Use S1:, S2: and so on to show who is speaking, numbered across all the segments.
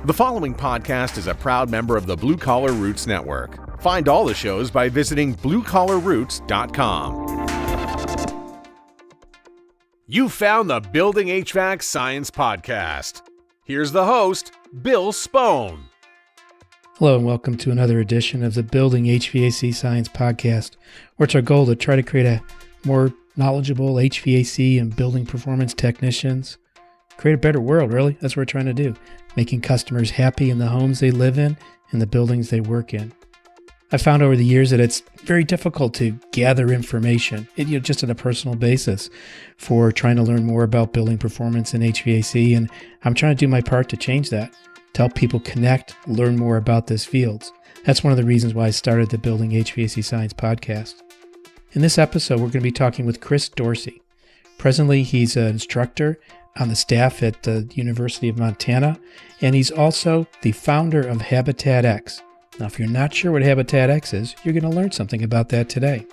S1: The following podcast is a proud member of the Blue Collar Roots Network. Find all the shows by visiting bluecollarroots.com. You found the Building HVAC Science Podcast. Here's the host, Bill Spohn.
S2: Hello and welcome to another edition of the Building HVAC Science Podcast, where it's our goal to try to create a more knowledgeable HVAC and building performance technicians, create a better world, really. That's what we're trying to do, making customers happy in the homes they live in and the buildings they work in. I found over the years that it's very difficult to gather information, just on a personal basis, for trying to learn more about building performance in HVAC, and I'm trying to do my part to change that, to help people connect, learn more about this field. That's one of the reasons why I started the Building HVAC Science Podcast. In this episode, we're going to be talking with Chris Dorsi. Presently, he's an instructor on the staff at the University of Montana, and he's also the founder of HabitatX. Now, if you're not sure what HabitatX is, you're going to learn something about that today.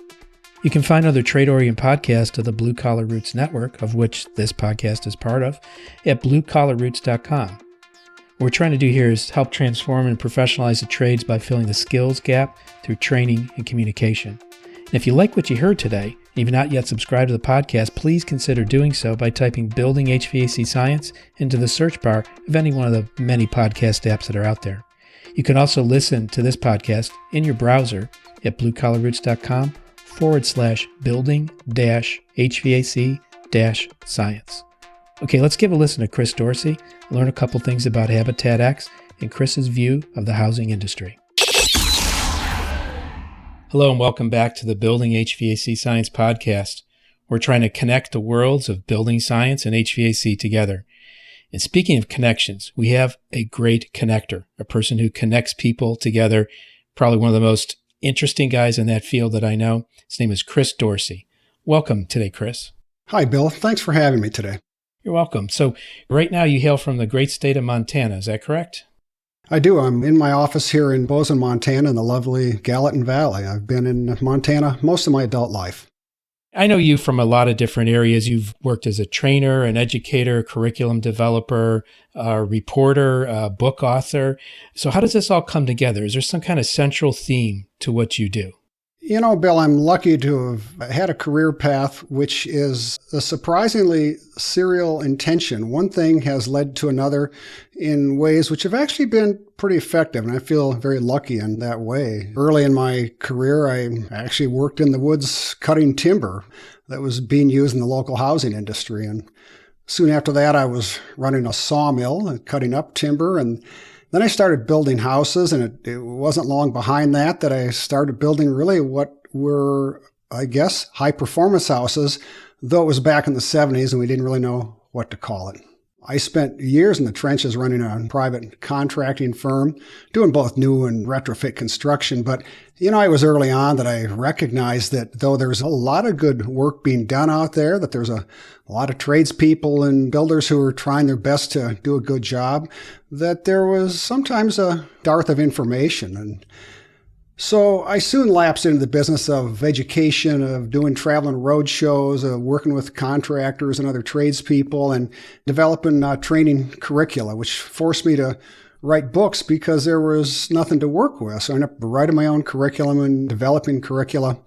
S2: You can find other trade-oriented podcasts of the Blue Collar Roots Network, of which this podcast is part of, at bluecollarroots.com. What we're trying to do here is help transform and professionalize the trades by filling the skills gap through training and communication. And if you like what you heard today, and you've not yet subscribed to the podcast, please consider doing so by typing Building HVAC Science into the search bar of any one of the many podcast apps that are out there. You can also listen to this podcast in your browser at bluecollarroots.com/building-HVAC-science. Okay, let's give a listen to Chris Dorsi, learn a couple things about HabitatX and Chris's view of the housing industry. Hello and welcome back to the Building HVAC Science Podcast. We're trying to connect the worlds of building science and HVAC together. And speaking of connections, we have a great connector, a person who connects people together, probably one of the most interesting guys in that field that I know. His name is Chris Dorsi. Welcome today, Chris.
S3: Hi, Bill. Thanks for having me today.
S2: You're welcome. So right now you hail from the great state of Montana, is that correct?
S3: I do. I'm in my office here in Bozeman, Montana, in the lovely Gallatin Valley. I've been in Montana most of my adult life.
S2: I know you from a lot of different areas. You've worked as a trainer, an educator, curriculum developer, a reporter, a book author. So how does this all come together? Is there some kind of central theme to what you do?
S3: You know, Bill, I'm lucky to have had a career path which is a surprisingly serial intention. One thing has led to another in ways which have actually been pretty effective, and I feel very lucky in that way. Early in my career, I actually worked in the woods cutting timber that was being used in the local housing industry. And soon after that, I was running a sawmill and cutting up timber, and then I started building houses, and it wasn't long behind that I started building really what were, I guess, high-performance houses, though it was back in the 70s and we didn't really know what to call it. I spent years in the trenches running a private contracting firm, doing both new and retrofit construction. But, it was early on that I recognized that though there's a lot of good work being done out there, that there's a lot of tradespeople and builders who are trying their best to do a good job, that there was sometimes a dearth of information. And so I soon lapsed into the business of education, of doing traveling road shows, of working with contractors and other tradespeople, and developing training curricula, which forced me to write books because there was nothing to work with. So I ended up writing my own curriculum and developing curricula.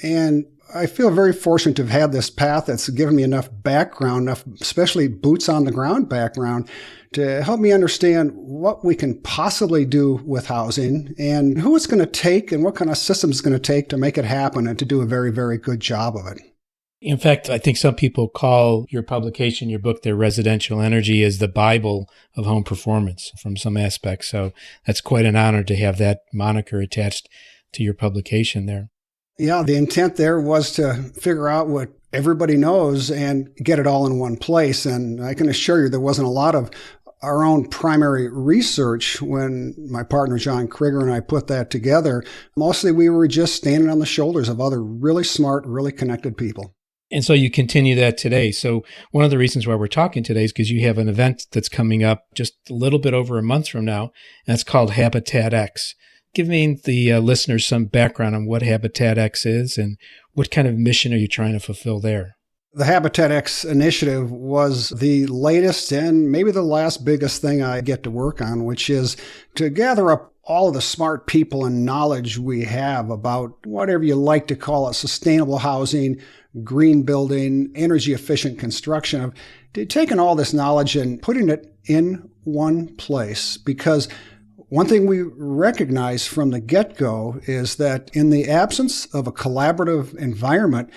S3: And I feel very fortunate to have had this path that's given me enough background, enough especially boots on the ground background, to help me understand what we can possibly do with housing and who it's going to take and what kind of system it's going to take to make it happen and to do a very, very good job of it.
S2: In fact, I think some people call your publication, your book, their Residential Energy, as the Bible of home performance from some aspects. So that's quite an honor to have that moniker attached to your publication there.
S3: Yeah, the intent there was to figure out what everybody knows and get it all in one place. And I can assure you there wasn't a lot of our own primary research when my partner John Krieger and I put that together. Mostly we were just standing on the shoulders of other really smart, really connected people.
S2: And so you continue that today. So one of the reasons why we're talking today is because you have an event that's coming up just a little bit over a month from now, and it's called HabitatX. Give me the listeners some background on what HabitatX is and what kind of mission are you trying to fulfill there?
S3: The HabitatX initiative was the latest and maybe the last biggest thing I get to work on, which is to gather up all of the smart people and knowledge we have about whatever you like to call it, sustainable housing, green building, energy efficient construction, of taking all this knowledge and putting it in one place. Because one thing we recognize from the get-go is that in the absence of a collaborative environment,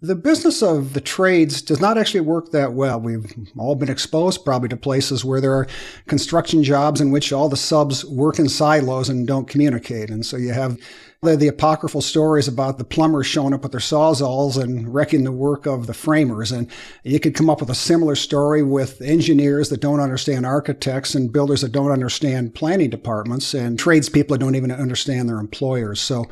S3: the business of the trades does not actually work that well. We've all been exposed probably to places where there are construction jobs in which all the subs work in silos and don't communicate. And so you have the apocryphal stories about the plumbers showing up with their sawzalls and wrecking the work of the framers. And you could come up with a similar story with engineers that don't understand architects and builders that don't understand planning departments and tradespeople that don't even understand their employers. So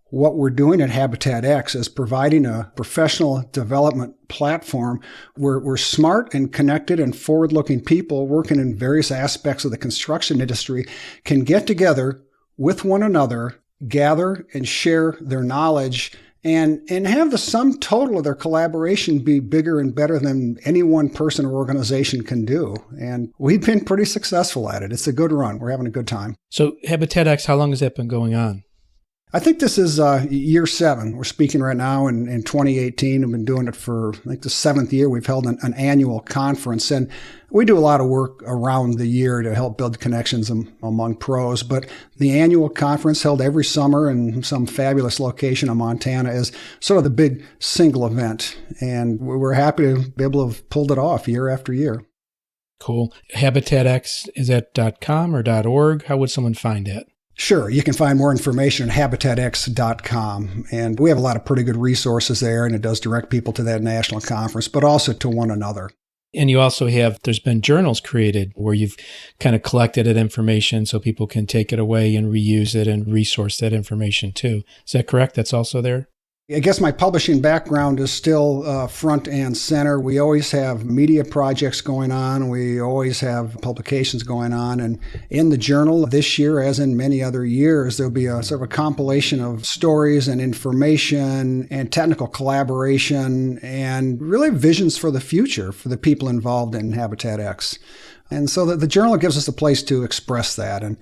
S3: what we're doing at HabitatX is providing a professional development platform where smart and connected and forward-looking people working in various aspects of the construction industry can get together with one another, gather and share their knowledge, and have the sum total of their collaboration be bigger and better than any one person or organization can do. And we've been pretty successful at it. It's a good run. We're having a good time.
S2: So HabitatX, how long has that been going on?
S3: I think this is year 7. We're speaking right now in 2018. We've been doing it for, I think, the 7th year. We've held an annual conference, and we do a lot of work around the year to help build connections among pros. But the annual conference held every summer in some fabulous location in Montana is sort of the big single event. And we're happy to be able to have pulled it off year after year.
S2: Cool. HabitatX, is that .com or .org? How would someone find it?
S3: Sure. You can find more information at habitatx.com. And we have a lot of pretty good resources there, and it does direct people to that national conference, but also to one another.
S2: And you also there's been journals created where you've kind of collected that information so people can take it away and reuse it and resource that information too. Is that correct? That's also there?
S3: I guess my publishing background is still front and center. We always have media projects going on. We always have publications going on. And in the journal this year, as in many other years, there'll be a sort of a compilation of stories and information and technical collaboration and really visions for the future for the people involved in HabitatX. And so the journal gives us a place to express that. And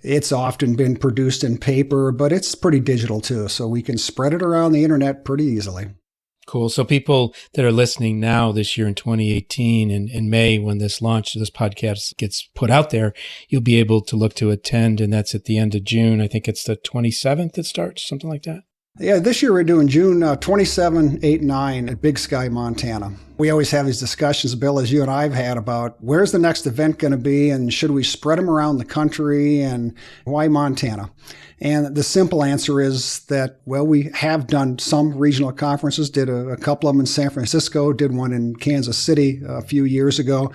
S3: it's often been produced in paper, but it's pretty digital too. So we can spread it around the internet pretty easily.
S2: Cool. So people that are listening now this year in 2018 and in May when this podcast gets put out there, you'll be able to look to attend. And that's at the end of June. I think it's the 27th it starts, something like that.
S3: Yeah, this year we're doing June 27, 8, 9 at Big Sky, Montana. We always have these discussions, Bill, as you and I have had, about where's the next event going to be and should we spread them around the country and why Montana? And the simple answer is that, well, we have done some regional conferences, did a couple of them in San Francisco, did one in Kansas City a few years ago.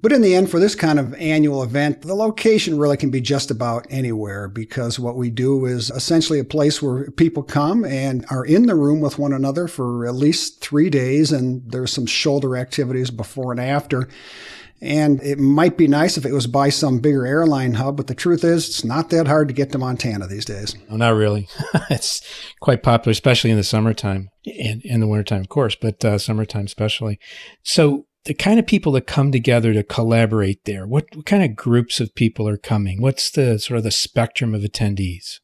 S3: But in the end, for this kind of annual event, the location really can be just about anywhere because what we do is essentially a place where people come and are in the room with one another for at least 3 days, and there's some shoulder activities before and after. And it might be nice if it was by some bigger airline hub, but the truth is it's not that hard to get to Montana these days.
S2: No, not really. It's quite popular, especially in the summertime and in the wintertime, of course, but summertime especially. So the kind of people that come together to collaborate there, what kind of groups of people are coming? What's the sort of the spectrum of attendees?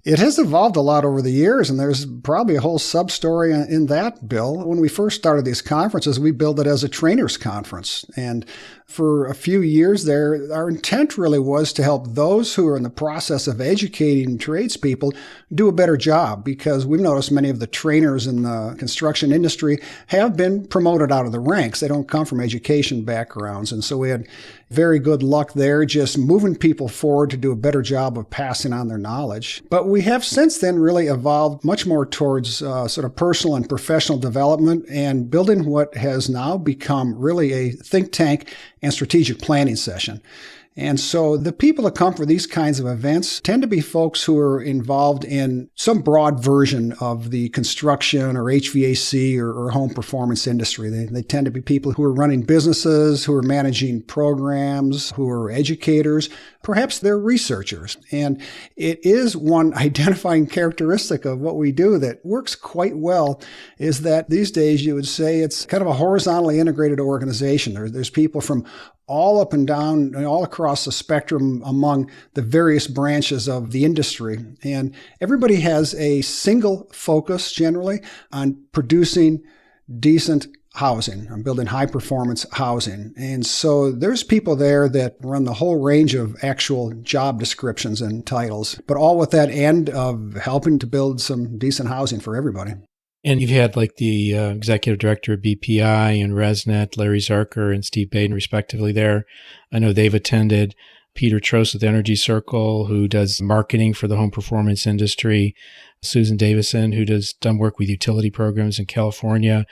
S3: It has evolved a lot over the years, and there's probably a whole sub-story in that, Bill. When we first started these conferences, we billed it as a trainers conference. And for a few years there, our intent really was to help those who are in the process of educating tradespeople do a better job, because we've noticed many of the trainers in the construction industry have been promoted out of the ranks. They don't come from education backgrounds. And so we had very good luck there, just moving people forward to do a better job of passing on their knowledge. But we have since then really evolved much more towards sort of personal and professional development and building what has now become really a think tank and strategic planning session. And so the people that come for these kinds of events tend to be folks who are involved in some broad version of the construction or HVAC or home performance industry. They tend to be people who are running businesses, who are managing programs, who are educators. Perhaps they're researchers. And it is one identifying characteristic of what we do that works quite well is that these days you would say it's kind of a horizontally integrated organization. There's people from all up and down, all across the spectrum among the various branches of the industry. And everybody has a single focus generally on producing decent housing. I'm building high performance housing. And so there's people there that run the whole range of actual job descriptions and titles, but all with that end of helping to build some decent housing for everybody.
S2: And you've had like the executive director of BPI and ResNet, Larry Zarker and Steve Baden, respectively there. I know they've attended. Peter Trost with Energy Circle, who does marketing for the home performance industry. Susan Davison, who does done work with utility programs in California.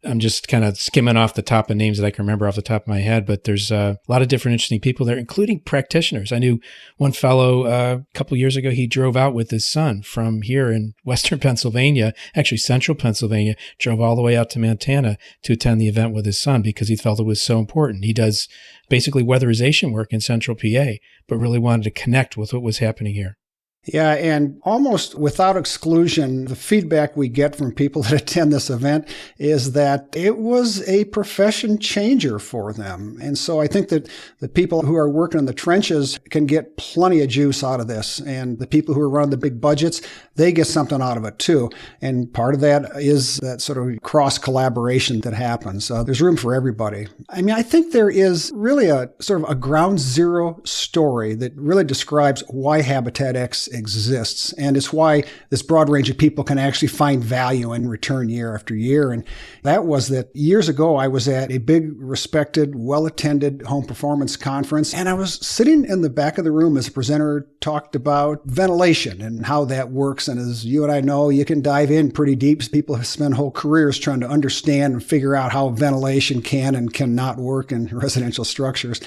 S2: I'm just kind of skimming off the top of names that I can remember off the top of my head, but there's a lot of different interesting people there, including practitioners. I knew one fellow a couple of years ago, he drove out with his son from here in Western Pennsylvania, actually Central Pennsylvania, drove all the way out to Montana to attend the event with his son because he felt it was so important. He does basically weatherization work in Central PA, but really wanted to connect with what was happening here.
S3: Yeah, and almost without exclusion, the feedback we get from people that attend this event is that it was a profession changer for them. And so I think that the people who are working in the trenches can get plenty of juice out of this. And the people who are running the big budgets, they get something out of it too. And part of that is that sort of cross collaboration that happens. There's room for everybody. I mean, I think there is really a sort of a ground zero story that really describes why HabitatX exists. And it's why this broad range of people can actually find value and return year after year. And that was that years ago, I was at a big, respected, well-attended home performance conference. And I was sitting in the back of the room as a presenter talked about ventilation and how that works. And as you and I know, you can dive in pretty deep. People have spent whole careers trying to understand and figure out how ventilation can and cannot work in residential structures.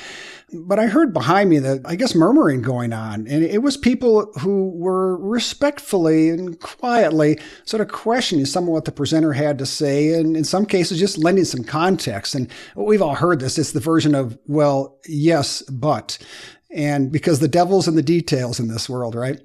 S3: But I heard behind me that, I guess, murmuring going on. And it was people who were respectfully and quietly sort of questioning some of what the presenter had to say, and in some cases just lending some context. And we've all heard this. It's the version of, well, yes, but. And because the devil's in the details in this world, right?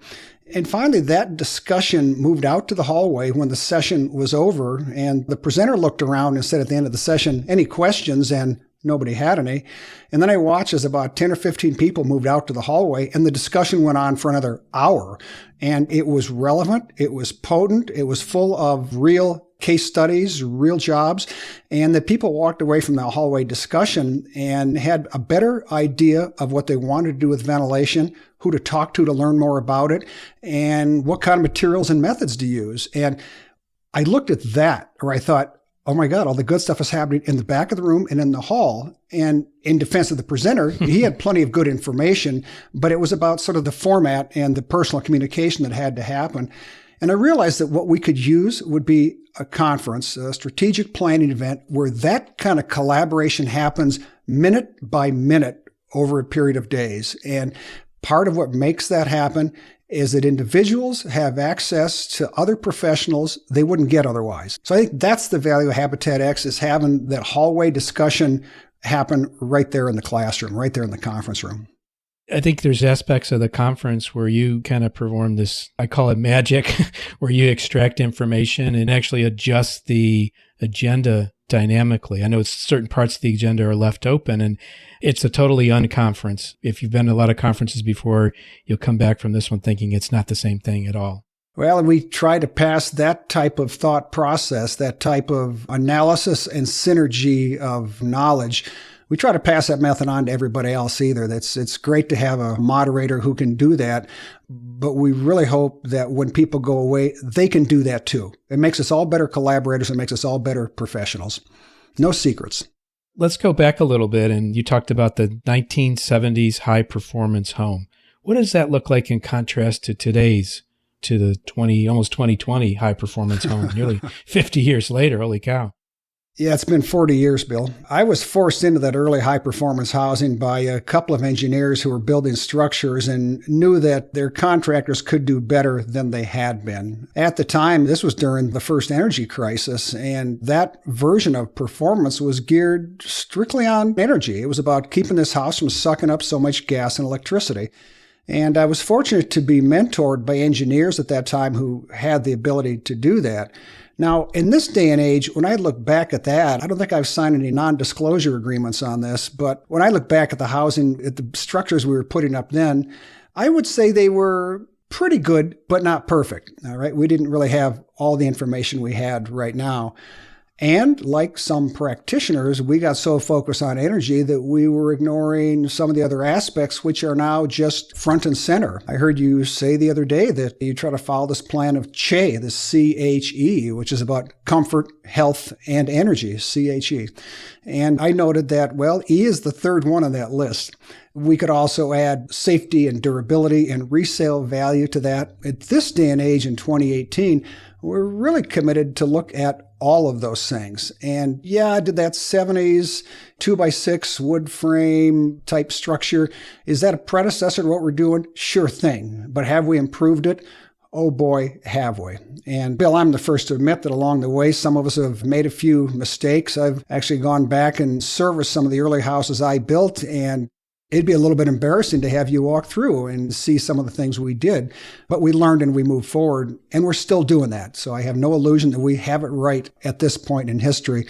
S3: And finally, that discussion moved out to the hallway when the session was over. And the presenter looked around and said at the end of the session, any questions? And nobody had any. And then I watched as about 10 or 15 people moved out to the hallway, and the discussion went on for another hour. And it was relevant. It was potent. It was full of real case studies, real jobs, and that people walked away from that hallway discussion and had a better idea of what they wanted to do with ventilation, who to talk to learn more about it, and what kind of materials and methods to use. And I looked at that, or I thought, oh my God, all the good stuff is happening in the back of the room and in the hall. And in defense of the presenter, he had plenty of good information, but it was about sort of the format and the personal communication that had to happen. And I realized that what we could use would be a conference, a strategic planning event where that kind of collaboration happens minute by minute over a period of days. And part of what makes that happen is that individuals have access to other professionals they wouldn't get otherwise. So I think that's the value of HabitatX, is having that hallway discussion happen right there in the classroom, right there in the conference room.
S2: I think there's aspects of the conference where you kind of perform this, I call it magic, where you extract information and actually adjust the agenda dynamically. I know certain parts of the agenda are left open, and it's a totally unconference. If you've been to a lot of conferences before, you'll come back from this one thinking it's not the same thing at all.
S3: Well, and we try to pass that type of thought process, that type of analysis and synergy of knowledge. We try to pass that method on to everybody else either. It's great to have a moderator who can do that, but we really hope that when people go away, they can do that too. It makes us all better collaborators. It makes us all better professionals. No secrets.
S2: Let's go back a little bit, and you talked about the 1970s high-performance home. What does that look like in contrast to today's, to the almost 2020 high-performance home, nearly 50 years later? Holy cow.
S3: Yeah, it's been 40 years, Bill. I was forced into that early high-performance housing by a couple of engineers who were building structures and knew that their contractors could do better than they had been. At the time, this was during the first energy crisis, and that version of performance was geared strictly on energy. It was about keeping this house from sucking up so much gas and electricity. And I was fortunate to be mentored by engineers at that time who had the ability to do that. Now, in this day and age, when I look back at that, I don't think I've signed any non-disclosure agreements on this, but when I look back at the housing, at the structures we were putting up then, I would say they were pretty good, but not perfect. All right. We didn't really have all the information we had right now. And like some practitioners, we got so focused on energy that we were ignoring some of the other aspects, which are now just front and center. I heard you say the other day that you try to follow this plan of CHE, this C-H-E, which is about comfort, health, and energy, C-H-E. And I noted that, well, E is the third one on that list. We could also add safety and durability and resale value to that. At this day and age in 2018, we're really committed to look at all of those things. And yeah, I did that 70s 2x6 wood frame type structure. Is that a predecessor to what we're doing? Sure thing. But have we improved it? Oh boy, have we. And Bill, I'm the first to admit that along the way, some of us have made a few mistakes. I've actually gone back and serviced some of the early houses I built, and it'd be a little bit embarrassing to have you walk through and see some of the things we did, but we learned and we moved forward, and we're still doing that. So I have no illusion that we have it right at this point in history.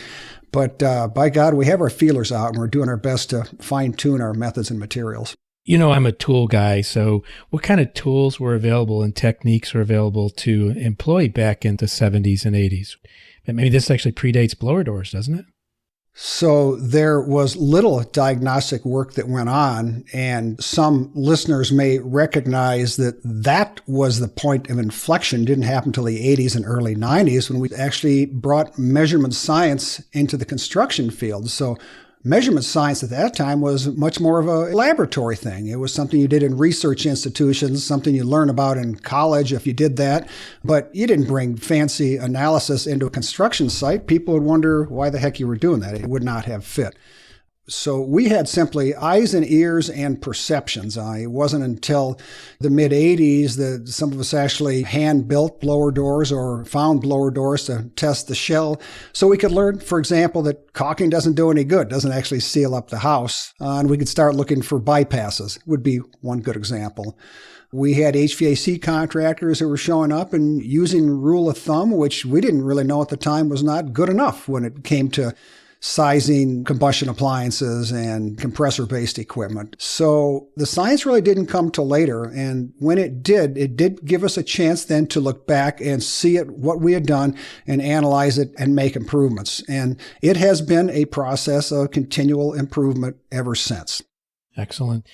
S3: But by God, we have our feelers out, and we're doing our best to fine-tune our methods and materials.
S2: You know, I'm a tool guy, so what kind of tools were available and techniques were available to employ back in the 70s and 80s? And maybe this actually predates blower doors, doesn't it?
S3: So there was little diagnostic work that went on, and some listeners may recognize that that was the point of inflection. It didn't happen until the 80s and early 90s when we actually brought measurement science into the construction field. So measurement science at that time was much more of a laboratory thing. It was something you did in research institutions, something you learn about in college if you did that. But you didn't bring fancy analysis into a construction site. People would wonder why the heck you were doing that. It would not have fit. So we had simply eyes and ears and perceptions. It wasn't until the mid-'80s that some of us actually hand-built blower doors or found blower doors to test the shell. So we could learn, for example, that caulking doesn't do any good, doesn't actually seal up the house. And we could start looking for bypasses, would be one good example. We had HVAC contractors who were showing up and using rule of thumb, which we didn't really know at the time was not good enough when it came to sizing combustion appliances and compressor-based equipment. So the science really didn't come till later. And when it did give us a chance then to look back and see what we had done and analyze it and make improvements. And it has been a process of continual improvement ever since.
S2: Excellent.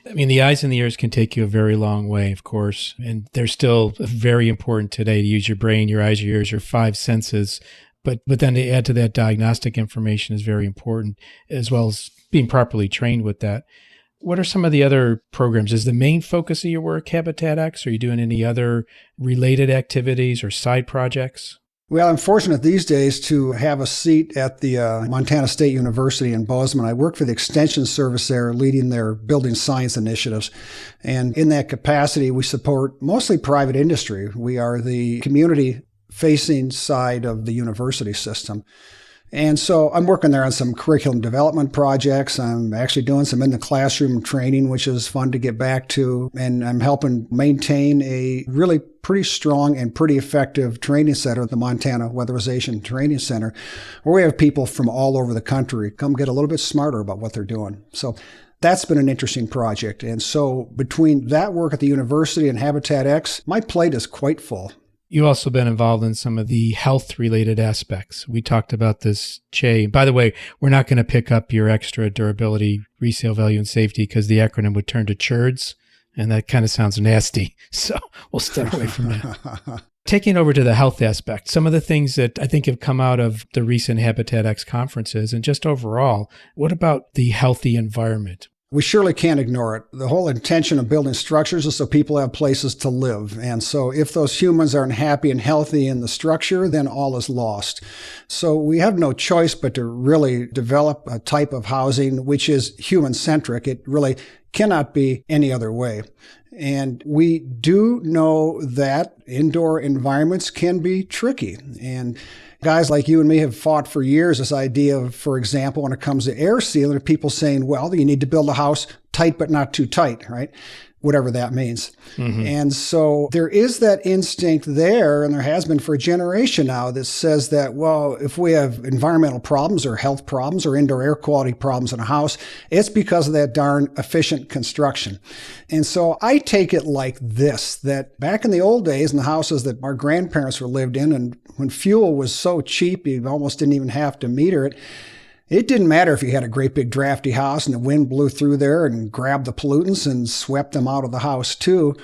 S2: I mean, the eyes and the ears can take you a very long way, of course, and they're still very important today to use your brain, your eyes, your ears, your five senses. But then to add to that, diagnostic information is very important, as well as being properly trained with that. What are some of the other programs? Is the main focus of your work HabitatX? Are you doing any other related activities or side projects?
S3: Well, I'm fortunate these days to have a seat at the Montana State University in Bozeman. I work for the Extension Service there, leading their building science initiatives. And in that capacity, we support mostly private industry. We are the community-facing side of the university system. And so I'm working there on some curriculum development projects. I'm actually doing some in the classroom training, which is fun to get back to. And I'm helping maintain a really pretty strong and pretty effective training center, the Montana Weatherization Training Center, where we have people from all over the country come get a little bit smarter about what they're doing. So that's been an interesting project. And so between that work at the university and HabitatX, my plate is quite full.
S2: You've also been involved in some of the health-related aspects. We talked about this, CHE. By the way, we're not going to pick up your extra durability, resale value, and safety because the acronym would turn to CHURDS, and that kind of sounds nasty. So we'll stay away from that. Taking over to the health aspect, some of the things that I think have come out of the recent HabitatX conferences and just overall, what about the healthy environment?
S3: We surely can't ignore it. The whole intention of building structures is so people have places to live. And so if those humans aren't happy and healthy in the structure, then all is lost. So we have no choice but to really develop a type of housing which is human-centric. It really cannot be any other way. And we do know that indoor environments can be tricky. And guys like you and me have fought for years this idea of, for example, when it comes to air sealing, people saying, well, you need to build a house tight but not too tight, right? Whatever that means. Mm-hmm. And so there is that instinct there, and there has been for a generation now, that says that, well, if we have environmental problems or health problems or indoor air quality problems in a house, it's because of that darn efficient construction. And so I take it like this, that back in the old days in the houses that our grandparents were lived in, and when fuel was so cheap, you almost didn't even have to meter it, it didn't matter if you had a great big drafty house and the wind blew through there and grabbed the pollutants and swept them out of the house too.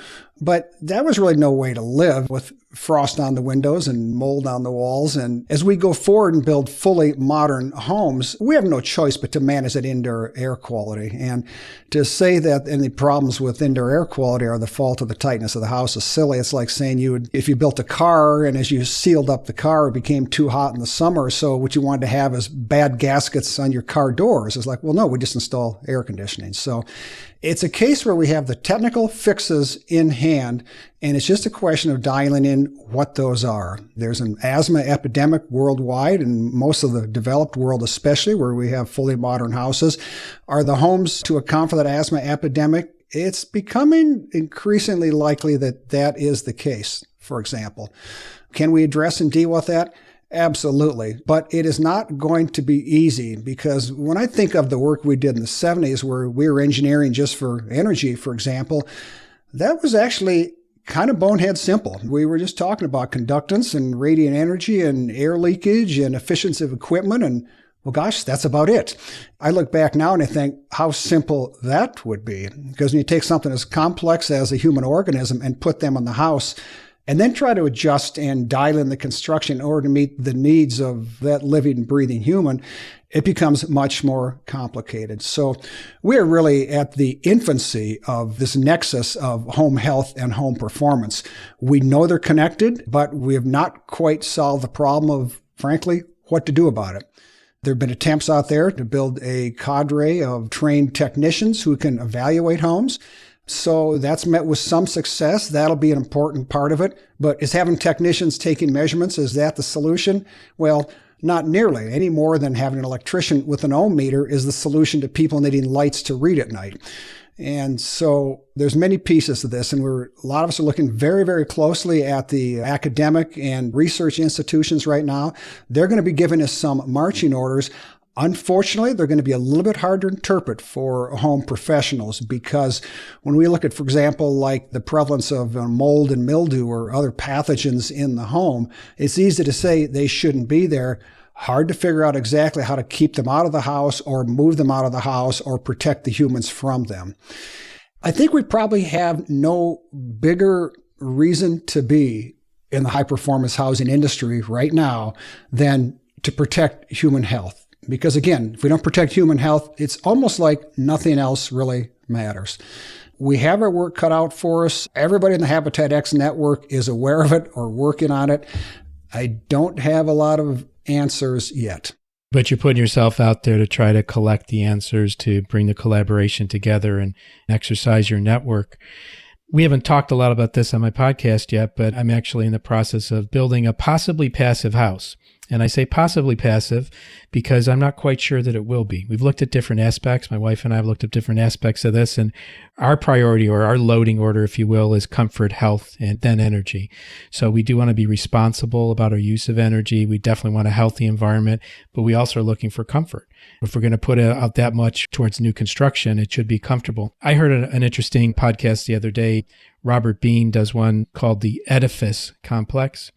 S3: But that was really no way to live with frost on the windows and mold on the walls. And as we go forward and build fully modern homes, we have no choice but to manage that indoor air quality. And to say that any problems with indoor air quality are the fault of the tightness of the house is silly. It's like saying if you built a car and as you sealed up the car, it became too hot in the summer. So what you wanted to have is bad gaskets on your car doors. It's like, well, no, we just install air conditioning. So it's a case where we have the technical fixes in hand, and it's just a question of dialing in what those are. There's an asthma epidemic worldwide, and most of the developed world especially, where we have fully modern houses. Are the homes to account for that asthma epidemic? It's becoming increasingly likely that that is the case, for example. Can we address and deal with that? Absolutely. But it is not going to be easy, because when I think of the work we did in the 70s where we were engineering just for energy, for example, that was actually kind of bonehead simple. We were just talking about conductance and radiant energy and air leakage and efficiency of equipment, and well, gosh, that's about it. I look back now and I think how simple that would be, because when you take something as complex as a human organism and put them in the house, and then try to adjust and dial in the construction in order to meet the needs of that living, breathing human, it becomes much more complicated. So we're really at the infancy of this nexus of home health and home performance. We know they're connected, but we have not quite solved the problem of, frankly, what to do about it. There have been attempts out there to build a cadre of trained technicians who can evaluate homes. So that's met with some success. That'll be an important part of it. But is having technicians taking measurements, is that the solution? Well, not nearly, any more than having an electrician with an ohm meter is the solution to people needing lights to read at night. And so there's many pieces to this, and a lot of us are looking very, very closely at the academic and research institutions right now. They're going to be giving us some marching orders. Unfortunately, they're going to be a little bit hard to interpret for home professionals, because when we look at, for example, like the prevalence of mold and mildew or other pathogens in the home, it's easy to say they shouldn't be there. Hard to figure out exactly how to keep them out of the house or move them out of the house or protect the humans from them. I think we probably have no bigger reason to be in the high-performance housing industry right now than to protect human health. Because again, if we don't protect human health, it's almost like nothing else really matters. We have our work cut out for us. Everybody in the HabitatX network is aware of it or working on it. I don't have a lot of answers yet.
S2: But you're putting yourself out there to try to collect the answers, to bring the collaboration together and exercise your network. We haven't talked a lot about this on my podcast yet, but I'm actually in the process of building a possibly passive house. And I say possibly passive because I'm not quite sure that it will be. We've looked at different aspects. My wife and I have looked at different aspects of this, and our priority, or our loading order, if you will, is comfort, health, and then energy. So we do want to be responsible about our use of energy. We definitely want a healthy environment, but we also are looking for comfort. If we're going to put out that much towards new construction, it should be comfortable. I heard an interesting podcast the other day. Robert Bean does one called the Edifice Complex.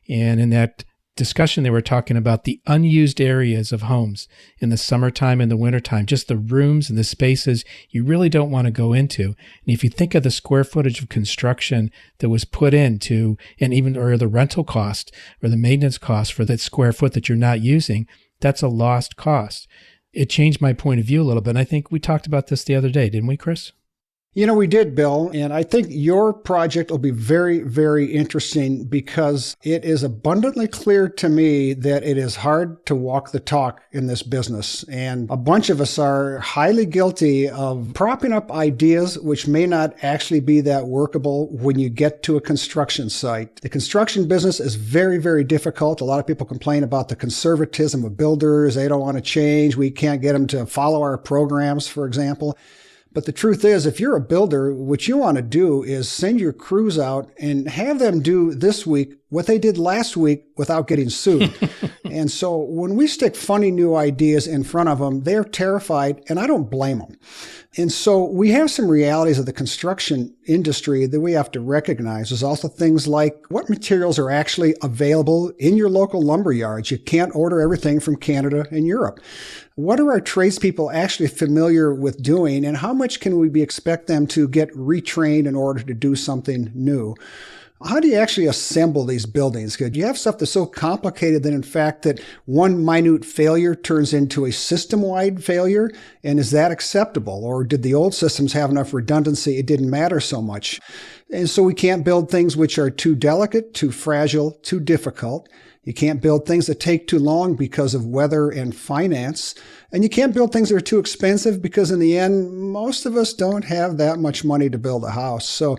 S2: And in that discussion, they were talking about the unused areas of homes in the summertime and the wintertime, just the rooms and the spaces you really don't want to go into. And if you think of the square footage of construction that was put into, and even or the rental cost or the maintenance cost for that square foot that you're not using, that's a lost cost. it changed my point of view a little bit. And I think we talked about this the other day, didn't we, Chris?
S3: We did, Bill, and I think your project will be very, very interesting because it is abundantly clear to me that it is hard to walk the talk in this business. And a bunch of us are highly guilty of propping up ideas which may not actually be that workable when you get to a construction site. The construction business is very, very difficult. A lot of people complain about the conservatism of builders. They don't want to change. We can't get them to follow our programs, for example. But the truth is, if you're a builder, what you want to do is send your crews out and have them do this week what they did last week without getting sued. And so when we stick funny new ideas in front of them, they're terrified, and I don't blame them. And so we have some realities of the construction industry that we have to recognize. There's also things like what materials are actually available in your local lumber yards. You can't order everything from Canada and Europe. What are our tradespeople actually familiar with doing, and how much can we expect them to get retrained in order to do something new? How do you actually assemble these buildings? Because you have stuff that's so complicated that, in fact, that one minute failure turns into a system-wide failure. And is that acceptable? Or did the old systems have enough redundancy it didn't matter so much? And so we can't build things which are too delicate, too fragile, too difficult. You can't build things that take too long because of weather and finance. And you can't build things that are too expensive because in the end, most of us don't have that much money to build a house. So,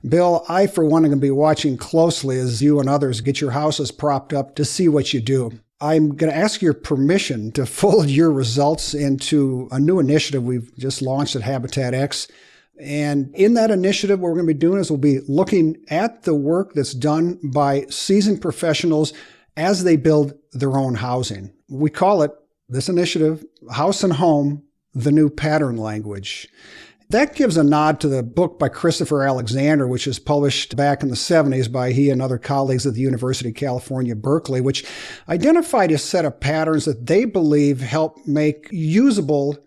S3: Bill, I, for one, am going to be watching closely as you and others get your houses propped up to see what you do. I'm going to ask your permission to fold your results into a new initiative we've just launched at HabitatX. And in that initiative, what we're going to be doing is we'll be looking at the work that's done by seasoned professionals as they build their own housing. We call it, this initiative, House and Home, the New Pattern Language. That gives a nod to the book by Christopher Alexander, which was published back in the 70s by he and other colleagues at the University of California, Berkeley, which identified a set of patterns that they believe help make usable,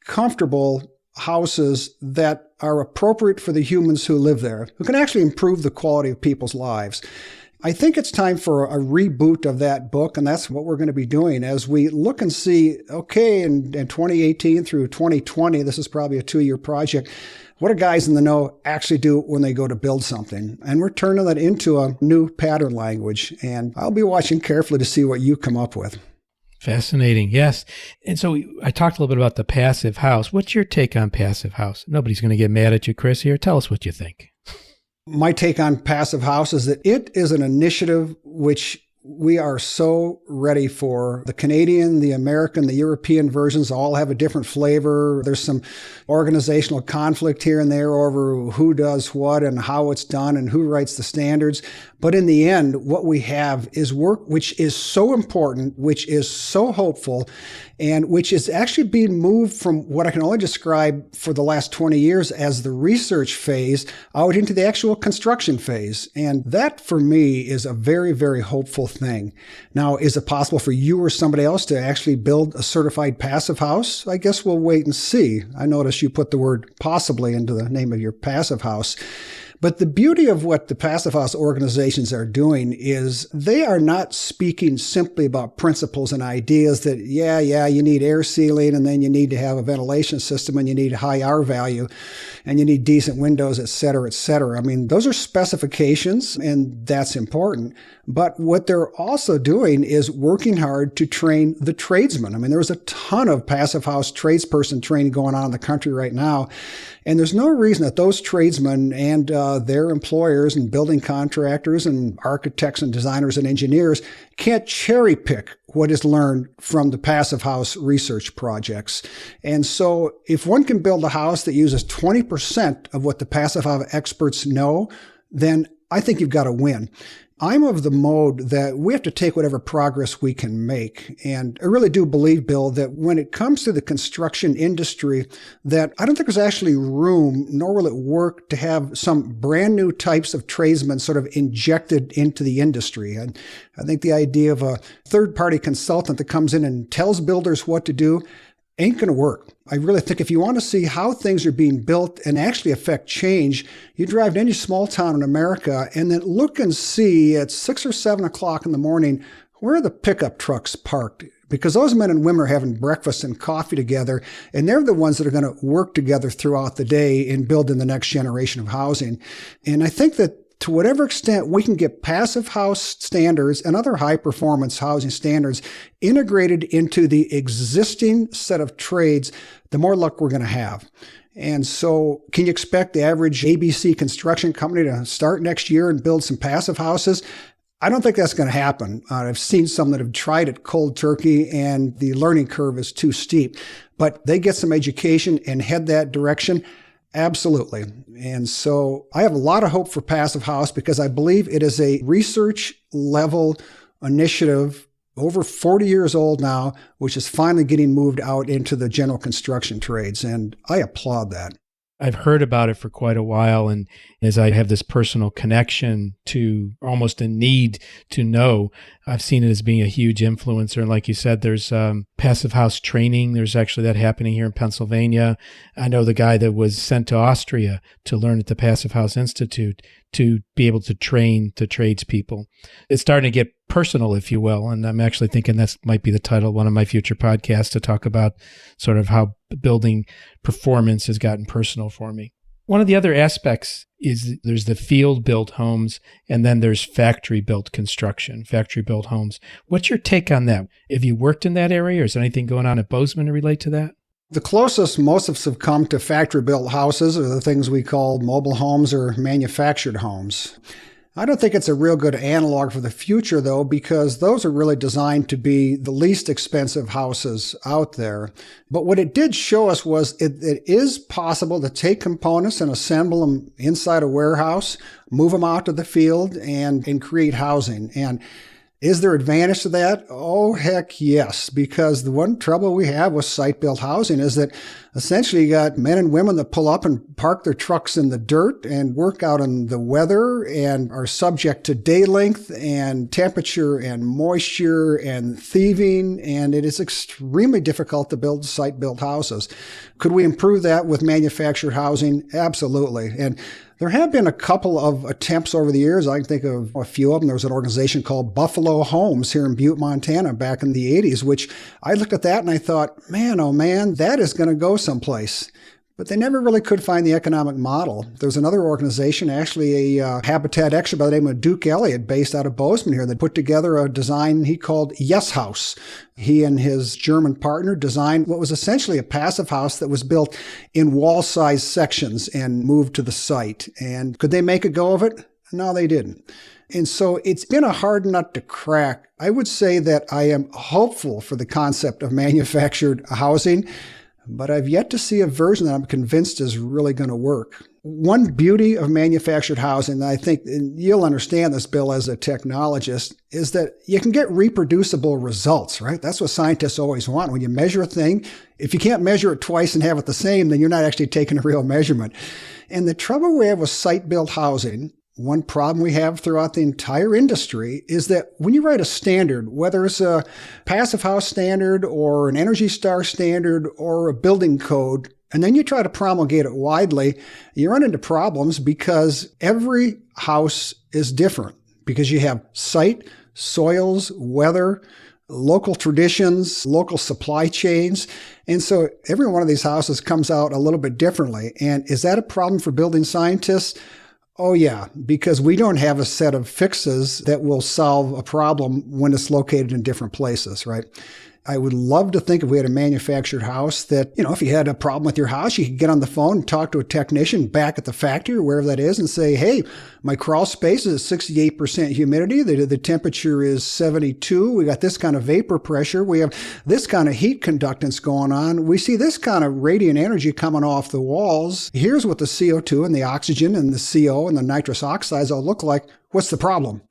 S3: comfortable houses that are appropriate for the humans who live there, who can actually improve the quality of people's lives. I think it's time for a reboot of that book, and that's what we're going to be doing as we look and see, okay, in 2018 through 2020, this is probably a 2-year project, what do guys in the know actually do when they go to build something? And we're turning that into a new pattern language, and I'll be watching carefully to see what you come up with.
S2: Fascinating, yes. And so I talked a little bit about the passive house. What's your take on passive house? Nobody's going to get mad at you, Chris, here. Tell us what you think.
S3: My take on passive house is that it is an initiative which we are so ready for. The Canadian, the American, the European versions all have a different flavor. There's some organizational conflict here and there over who does what and how it's done and who writes the standards. But in the end, what we have is work which is so important, which is so hopeful, and which is actually being moved from what I can only describe for the last 20 years as the research phase out into the actual construction phase. And that, for me, is a very, very hopeful thing. Now, is it possible for you or somebody else to actually build a certified passive house? I guess we'll wait and see. I notice you put the word possibly into the name of your passive house. But the beauty of what the passive house organizations are doing is they are not speaking simply about principles and ideas that, you need air sealing, and then you need to have a ventilation system, and you need high R value, and you need decent windows, et cetera, et cetera. I mean, those are specifications, and that's important. But what they're also doing is working hard to train the tradesmen. I mean, there's a ton of passive house tradesperson training going on in the country right now. And there's no reason that those tradesmen and their employers and building contractors and architects and designers and engineers can't cherry pick what is learned from the passive house research projects. And so if one can build a house that uses 20% of what the passive house experts know, then I think you've got to win. I'm of the mode that we have to take whatever progress we can make. And I really do believe, Bill, that when it comes to the construction industry, that I don't think there's actually room, nor will it work, to have some brand new types of tradesmen sort of injected into the industry. And I think the idea of a third-party consultant that comes in and tells builders what to do ain't going to work. I really think if you want to see how things are being built and actually affect change, you drive to any small town in America and then look and see at 6 or 7 o'clock in the morning, where are the pickup trucks parked? because those men and women are having breakfast and coffee together, and they're the ones that are going to work together throughout the day in building the next generation of housing. And I think that to whatever extent we can get passive house standards and other high-performance housing standards integrated into the existing set of trades, the more luck we're going to have. And so can you expect the average ABC construction company to start next year and build some passive houses? I don't think that's going to happen. I've seen some that have tried it cold turkey, and the learning curve is too steep. But they get some education and head that direction. Absolutely. And so I have a lot of hope for Passive House because I believe it is a research level initiative over 40 years old now, which is finally getting moved out into the general construction trades. And I applaud that.
S2: I've heard about it for quite a while, and as I have this personal connection to almost a need to know, I've seen it as being a huge influencer. And like you said, there's passive house training. There's actually that happening here in Pennsylvania. I know the guy that was sent to Austria to learn at the Passive House Institute to be able to train the tradespeople. It's starting to get personal, if you will. And I'm actually thinking that might be the title of one of my future podcasts, to talk about sort of how building performance has gotten personal for me. One of the other aspects is there's the field-built homes, and then there's factory-built construction, factory-built homes. What's your take on that? Have you worked in that area, or is there anything going on at Bozeman to relate to that?
S3: The closest most of us have come to factory-built houses are the things we call mobile homes or manufactured homes. I don't think it's a real good analog for the future, though, because those are really designed to be the least expensive houses out there. But what it did show us was it is possible to take components and assemble them inside a warehouse, move them out to the field, and create housing. And is there advantage to that? Oh, heck yes, because the one trouble we have with site-built housing is that essentially you got men and women that pull up and park their trucks in the dirt and work out in the weather and are subject to day length and temperature and moisture and thieving, and it is extremely difficult to build site-built houses. Could we improve that with manufactured housing? Absolutely. And there have been a couple of attempts over the years. I can think of a few of them. There was an organization called Buffalo Homes here in Butte, Montana back in the 80s, which I looked at that and I thought, man, oh man, that is going to go someplace. But they never really could find the economic model. There's another organization, actually a HabitatX by the name of Duke Elliott, based out of Bozeman here, that put together a design he called Yes House. He and his German partner designed what was essentially a passive house that was built in wall-sized sections and moved to the site. And could they make a go of it? No, they didn't. And so it's been a hard nut to crack. I would say that I am hopeful for the concept of manufactured housing, but I've yet to see a version that I'm convinced is really going to work. One beauty of manufactured housing, and I think and you'll understand this, Bill, as a technologist, is that you can get reproducible results, right? That's what scientists always want. When you measure a thing, if you can't measure it twice and have it the same, then you're not actually taking a real measurement. And the trouble we have with site-built housing, one problem we have throughout the entire industry is that when you write a standard, whether it's a passive house standard or an Energy Star standard or a building code, and then you try to promulgate it widely, you run into problems because every house is different because you have site, soils, weather, local traditions, local supply chains. And so every one of these houses comes out a little bit differently. And is that a problem for building scientists? Oh, yeah, because we don't have a set of fixes that will solve a problem when it's located in different places, right? I would love to think if we had a manufactured house that, if you had a problem with your house, you could get on the phone and talk to a technician back at the factory or wherever that is and say, hey, my crawl space is at 68% humidity. The temperature is 72. We got this kind of vapor pressure. We have this kind of heat conductance going on. We see this kind of radiant energy coming off the walls. Here's what the CO2 and the oxygen and the CO and the nitrous oxides all look like. What's the problem?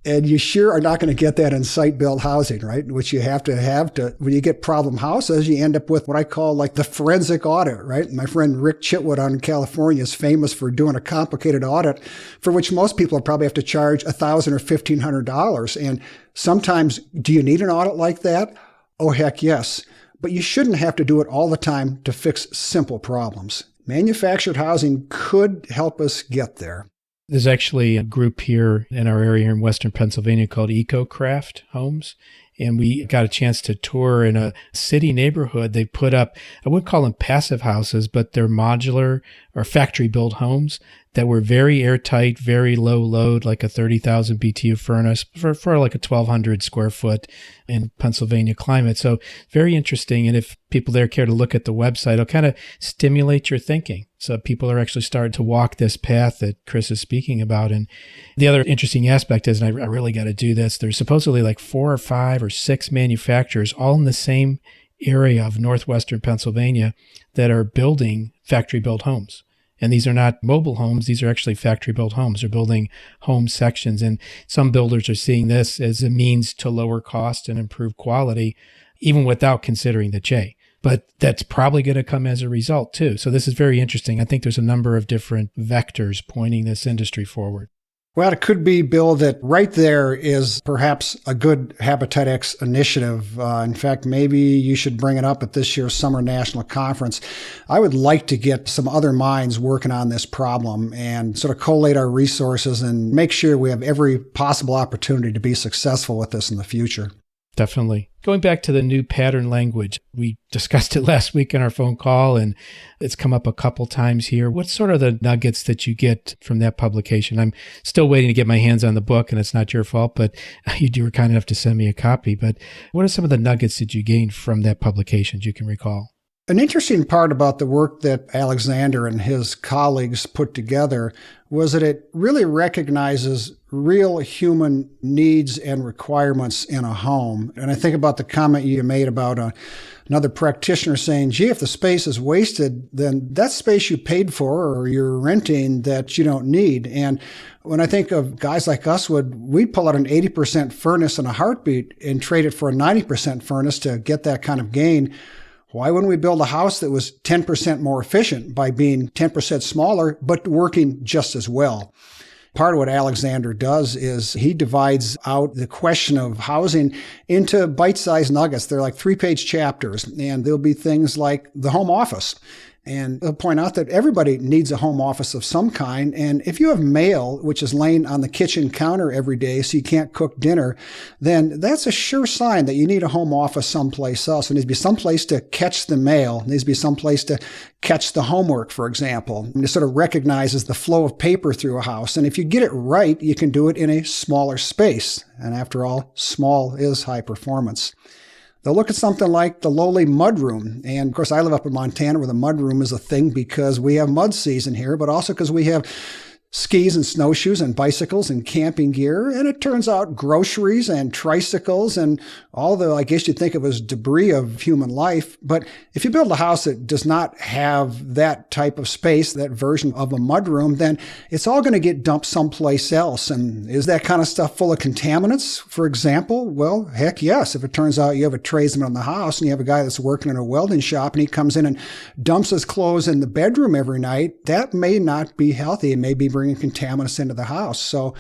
S3: And you sure are not going to get that in site-built housing, right? Which you have to, when you get problem houses, you end up with what I call like the forensic audit, right? My friend Rick Chitwood out in California is famous for doing a complicated audit for which most people probably have to charge $1,000 or $1,500. And sometimes, do you need an audit like that? Oh, heck yes. But you shouldn't have to do it all the time to fix simple problems. Manufactured housing could help us get there.
S2: There's actually a group here in our area here in Western Pennsylvania called EcoCraft Homes, and we got a chance to tour in a city neighborhood. They put up, I wouldn't call them passive houses, but they're modular or factory built homes that were very airtight, very low load, like a 30,000 BTU furnace for like a 1,200 square foot in Pennsylvania climate. So very interesting. And if people there care to look at the website, it'll kind of stimulate your thinking. So people are actually starting to walk this path that Chris is speaking about. And the other interesting aspect is, and I really got to do this, there's supposedly like 4 or 5 or 6 manufacturers all in the same area of northwestern Pennsylvania that are building factory-built homes. And these are not mobile homes. These are actually factory-built homes. They're building home sections. And some builders are seeing this as a means to lower cost and improve quality, even without considering the J. But that's probably going to come as a result, too. So this is very interesting. I think there's a number of different vectors pointing this industry forward.
S3: Well, it could be, Bill, that right there is perhaps a good HabitatX initiative. In fact, maybe you should bring it up at this year's Summer National Conference. I would like to get some other minds working on this problem and sort of collate our resources and make sure we have every possible opportunity to be successful with this in the future.
S2: Definitely. Going back to the new pattern language, we discussed it last week in our phone call, and it's come up a couple times here. What's sort of the nuggets that you get from that publication? I'm still waiting to get my hands on the book, and it's not your fault, but you were kind enough to send me a copy. But what are some of the nuggets that you gained from that publication you can recall?
S3: An interesting part about the work that Alexander and his colleagues put together was that it really recognizes real human needs and requirements in a home. And I think about the comment you made about another practitioner saying, gee, if the space is wasted, then that's space you paid for or you're renting that you don't need. And when I think of guys like us, we'd pull out an 80% furnace in a heartbeat and trade it for a 90% furnace to get that kind of gain. Why wouldn't we build a house that was 10% more efficient by being 10% smaller, but working just as well? Part of what Alexander does is he divides out the question of housing into bite-sized nuggets. They're like 3-page chapters, and there'll be things like the home office. And he'll point out that everybody needs a home office of some kind. And if you have mail, which is laying on the kitchen counter every day so you can't cook dinner, then that's a sure sign that you need a home office someplace else. There needs to be someplace to catch the mail. There needs to be someplace to catch the homework, for example. And it sort of recognizes the flow of paper through a house. And if you get it right, you can do it in a smaller space. And after all, small is high performance. They'll look at something like the lowly mudroom. And of course, I live up in Montana where the mudroom is a thing because we have mud season here, but also because we have skis and snowshoes and bicycles and camping gear. And it turns out groceries and tricycles and all the, I guess you'd think of as debris of human life. But if you build a house that does not have that type of space, that version of a mudroom, then it's all going to get dumped someplace else. And is that kind of stuff full of contaminants, for example? Well, heck yes. If it turns out you have a tradesman in the house and you have a guy that's working in a welding shop and he comes in and dumps his clothes in the bedroom every night, that may not be healthy. It may be bringing contaminants into the house. So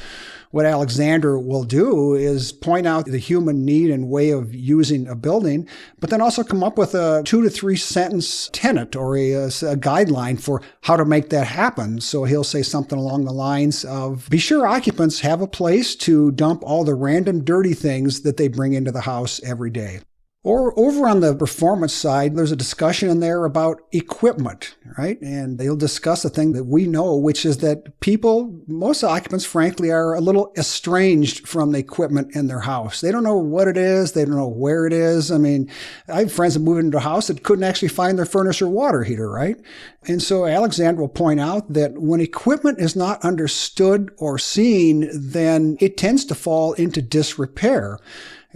S3: what Alexander will do is point out the human need and way of using a building, but then also come up with a 2 to 3 sentence tenet or a guideline for how to make that happen. So he'll say something along the lines of, be sure occupants have a place to dump all the random dirty things that they bring into the house every day. Or over on the performance side, there's a discussion in there about equipment, right? And they'll discuss a thing that we know, which is that people, most occupants, frankly, are a little estranged from the equipment in their house. They don't know what it is. They don't know where it is. I mean, I have friends that moved into a house that couldn't actually find their furnace or water heater, right? And so Alexander will point out that when equipment is not understood or seen, then it tends to fall into disrepair.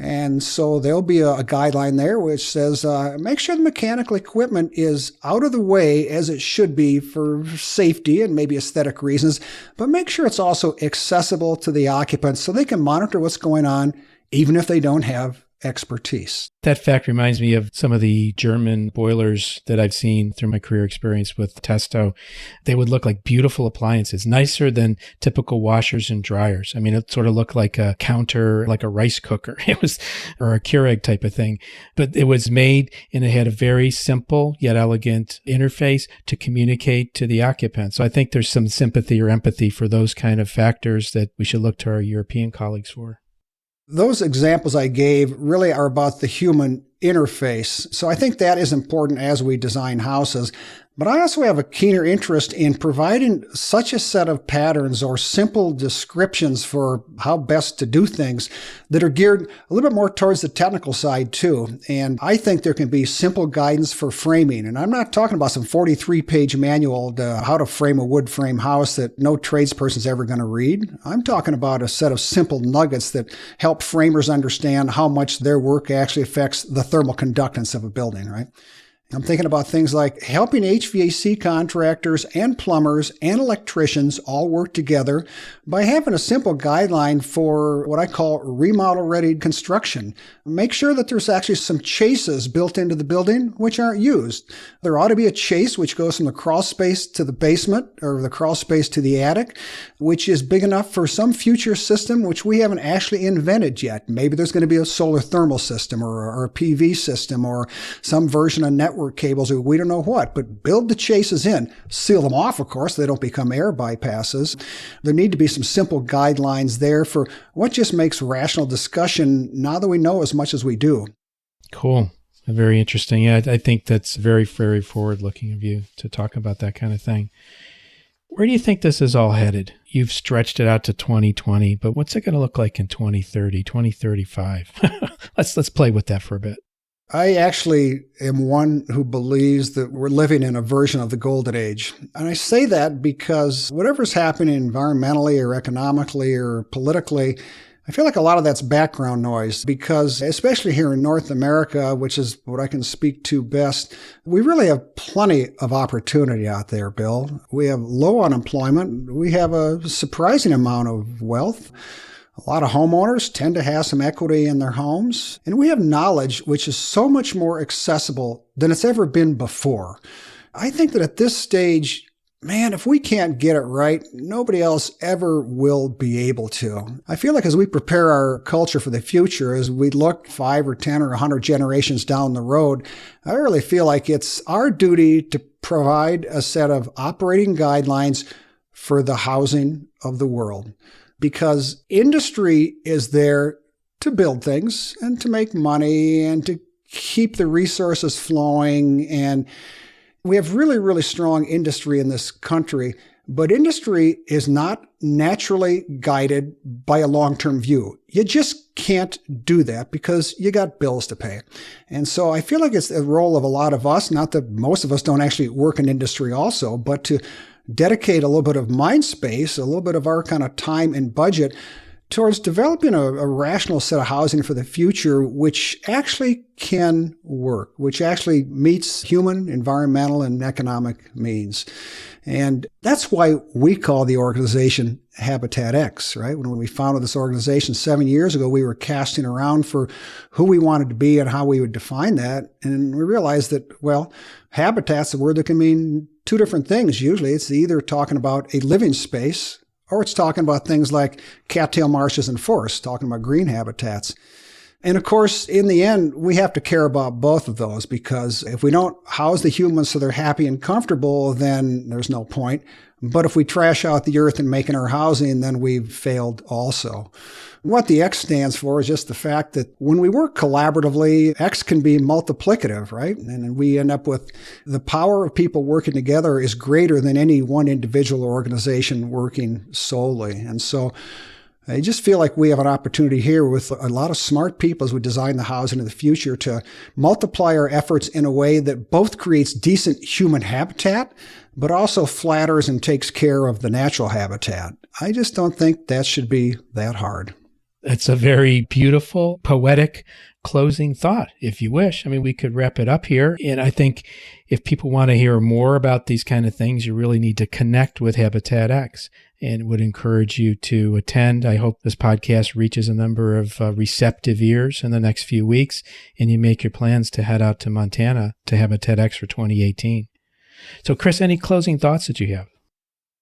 S3: And so there'll be a guideline there which says, make sure the mechanical equipment is out of the way as it should be for safety and maybe aesthetic reasons, but make sure it's also accessible to the occupants so they can monitor what's going on, even if they don't have expertise.
S2: That fact reminds me of some of the German boilers that I've seen through my career experience with Testo. They would look like beautiful appliances, nicer than typical washers and dryers. I mean, it sort of looked like a counter, like a rice cooker. It was, or a Keurig type of thing. But it was made and it had a very simple yet elegant interface to communicate to the occupant. So I think there's some sympathy or empathy for those kind of factors that we should look to our European colleagues for.
S3: Those examples I gave really are about the human interface. So I think that is important as we design houses. But I also have a keener interest in providing such a set of patterns or simple descriptions for how best to do things that are geared a little bit more towards the technical side too. And I think there can be simple guidance for framing. And I'm not talking about some 43-page manual to how to frame a wood frame house that no tradesperson's ever going to read. I'm talking about a set of simple nuggets that help framers understand how much their work actually affects the thermal conductance of a building, right? I'm thinking about things like helping HVAC contractors and plumbers and electricians all work together by having a simple guideline for what I call remodel-ready construction. Make sure that there's actually some chases built into the building which aren't used. There ought to be a chase which goes from the crawl space to the basement or the crawl space to the attic, which is big enough for some future system which we haven't actually invented yet. Maybe there's going to be a solar thermal system or a PV system or some version of network cables or we don't know what, but build the chases in, seal them off, of course, so they don't become air bypasses. There need to be some simple guidelines there for what just makes rational discussion now that we know as much as we do.
S2: Cool. Very interesting. Yeah, I think that's very, very forward-looking of you to talk about that kind of thing. Where do you think this is all headed? You've stretched it out to 2020, but what's it going to look like in 2030, 2035? Let's play with that for a bit.
S3: I actually am one who believes that we're living in a version of the golden age. And I say that because whatever's happening environmentally or economically or politically, I feel like a lot of that's background noise because especially here in North America, which is what I can speak to best, we really have plenty of opportunity out there, Bill. We have low unemployment. We have a surprising amount of wealth. A lot of homeowners tend to have some equity in their homes, and we have knowledge which is so much more accessible than it's ever been before. I think that at this stage, man, if we can't get it right, nobody else ever will be able to. I feel like as we prepare our culture for the future, as we look 5 or 10 or 100 generations down the road, I really feel like it's our duty to provide a set of operating guidelines for the housing of the world. Because industry is there to build things and to make money and to keep the resources flowing. And we have really, really strong industry in this country, but industry is not naturally guided by a long-term view. You just can't do that because you got bills to pay. And so I feel like it's the role of a lot of us, not that most of us don't actually work in industry also, but to dedicate a little bit of mind space, a little bit of our kind of time and budget towards developing a rational set of housing for the future, which actually can work, which actually meets human, environmental, and economic needs. And that's why we call the organization HabitatX, right? When we founded this organization 7 years ago, we were casting around for who we wanted to be and how we would define that. And we realized that, well, habitat's a word that can mean two different things. Usually it's either talking about a living space or it's talking about things like cattail marshes and forests, talking about green habitats. And of course, in the end, we have to care about both of those because if we don't house the humans so they're happy and comfortable, then there's no point. But if we trash out the earth and making our housing, then we've failed also. What the X stands for is just the fact that when we work collaboratively, X can be multiplicative, right? And we end up with the power of people working together is greater than any one individual organization working solely. And so I just feel like we have an opportunity here with a lot of smart people as we design the housing of the future to multiply our efforts in a way that both creates decent human habitat, but also flatters and takes care of the natural habitat. I just don't think that should be that hard.
S2: It's a very beautiful, poetic closing thought, if you wish. I mean, we could wrap it up here. And I think if people want to hear more about these kind of things, you really need to connect with HabitatX and would encourage you to attend. I hope this podcast reaches a number of receptive ears in the next few weeks, and you make your plans to head out to Montana to HabitatX for 2018. So, Chris, any closing thoughts that you have?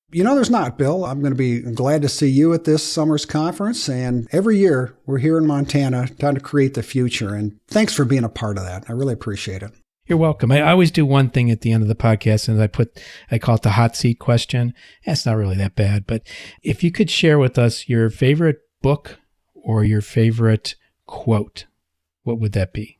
S3: You know, there's not, Bill. I'm going to be glad to see you at this summer's conference. And every year we're here in Montana trying to create the future. And thanks for being a part of that. I really appreciate it.
S2: You're welcome. I always do one thing at the end of the podcast, and I call it the hot seat question. It's not really that bad, but if you could share with us your favorite book or your favorite quote, what would that be?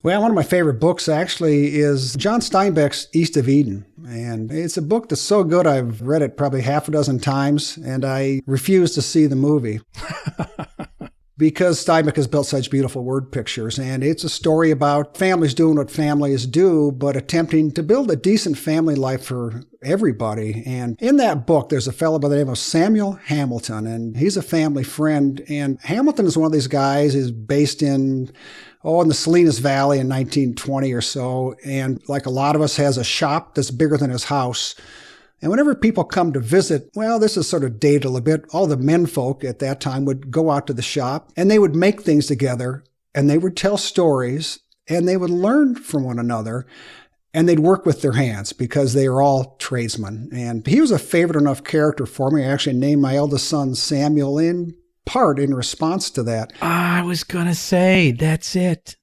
S3: Well, one of my favorite books actually is John Steinbeck's East of Eden. And it's a book that's so good I've read it probably half a dozen times, and I refuse to see the movie. Because Steinbeck has built such beautiful word pictures. And it's a story about families doing what families do, but attempting to build a decent family life for everybody. And in that book, there's a fellow by the name of Samuel Hamilton, and he's a family friend. And Hamilton is one of these guys who's based in the Salinas Valley in 1920 or so. And like a lot of us, has a shop that's bigger than his house. And whenever people come to visit, well, this is sort of dated a little bit, all the men folk at that time would go out to the shop and they would make things together and they would tell stories and they would learn from one another and they'd work with their hands because they were all tradesmen. And he was a favorite enough character for me. I actually named my eldest son Samuel in part in response to that.
S2: I was going to say, that's it.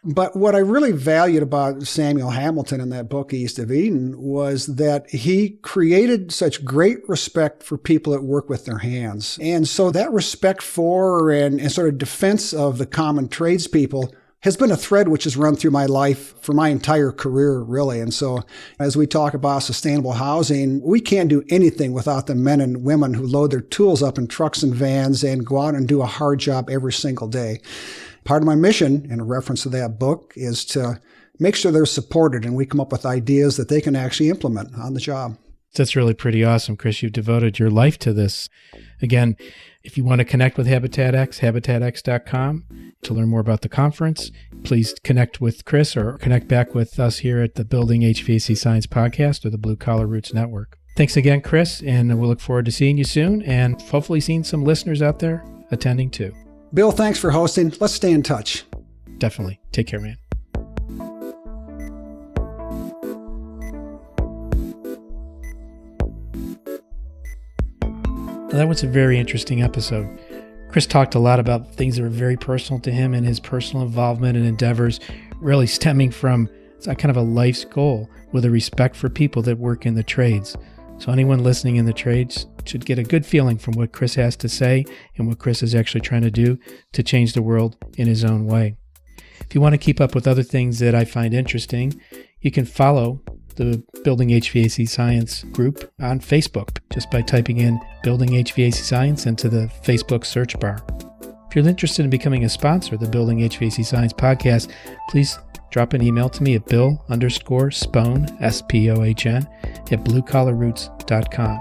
S3: But what I really valued about Samuel Hamilton in that book, East of Eden, was that he created such great respect for people that work with their hands. And so that respect for and sort of defense of the common tradespeople has been a thread which has run through my life for my entire career, really. And so as we talk about sustainable housing, we can't do anything without the men and women who load their tools up in trucks and vans and go out and do a hard job every single day. Part of my mission, in reference to that book, is to make sure they're supported and we come up with ideas that they can actually implement on the job.
S2: That's really pretty awesome, Chris. You've devoted your life to this. Again, if you want to connect with HabitatX, HabitatX.com. To learn more about the conference, please connect with Chris or connect back with us here at the Building HVAC Science Podcast or the Blue Collar Roots Network. Thanks again, Chris, and we'll look forward to seeing you soon and hopefully seeing some listeners out there attending too.
S3: Bill, thanks for hosting. Let's stay in touch.
S2: Definitely. Take care, man. Now, that was a very interesting episode. Chris talked a lot about things that were very personal to him and his personal involvement and endeavors, really stemming from kind of a life's goal with a respect for people that work in the trades. So anyone listening in the trades should get a good feeling from what Chris has to say and what Chris is actually trying to do to change the world in his own way. If you want to keep up with other things that I find interesting, you can follow the Building HVAC Science group on Facebook just by typing in Building HVAC Science into the Facebook search bar. If you're interested in becoming a sponsor of the Building HVAC Science podcast, please drop an email to me at bill_Spohn, S-P-O-H-N, at bluecollarroots.com.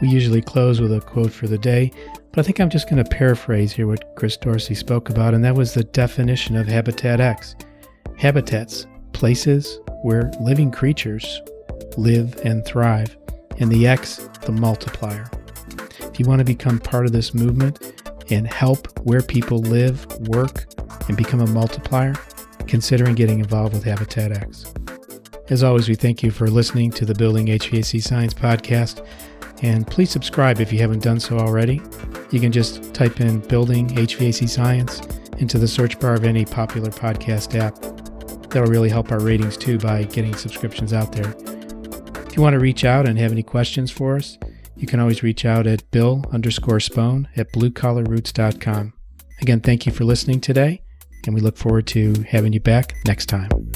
S2: We usually close with a quote for the day, but I think I'm just going to paraphrase here what Chris Dorsi spoke about, and that was the definition of HabitatX. Habitats, places where living creatures live and thrive, and the X, the multiplier. If you want to become part of this movement and help where people live, work, and become a multiplier, considering getting involved with HabitatX. As always, we thank you for listening to the Building HVAC Science podcast, and please subscribe if you haven't done so already. You can just type in Building HVAC Science into the search bar of any popular podcast app. That'll really help our ratings too by getting subscriptions out there. If you want to reach out and have any questions for us, you can always reach out at bill_Spohn at bluecollarroots.com. Again, thank you for listening today, and we look forward to having you back next time.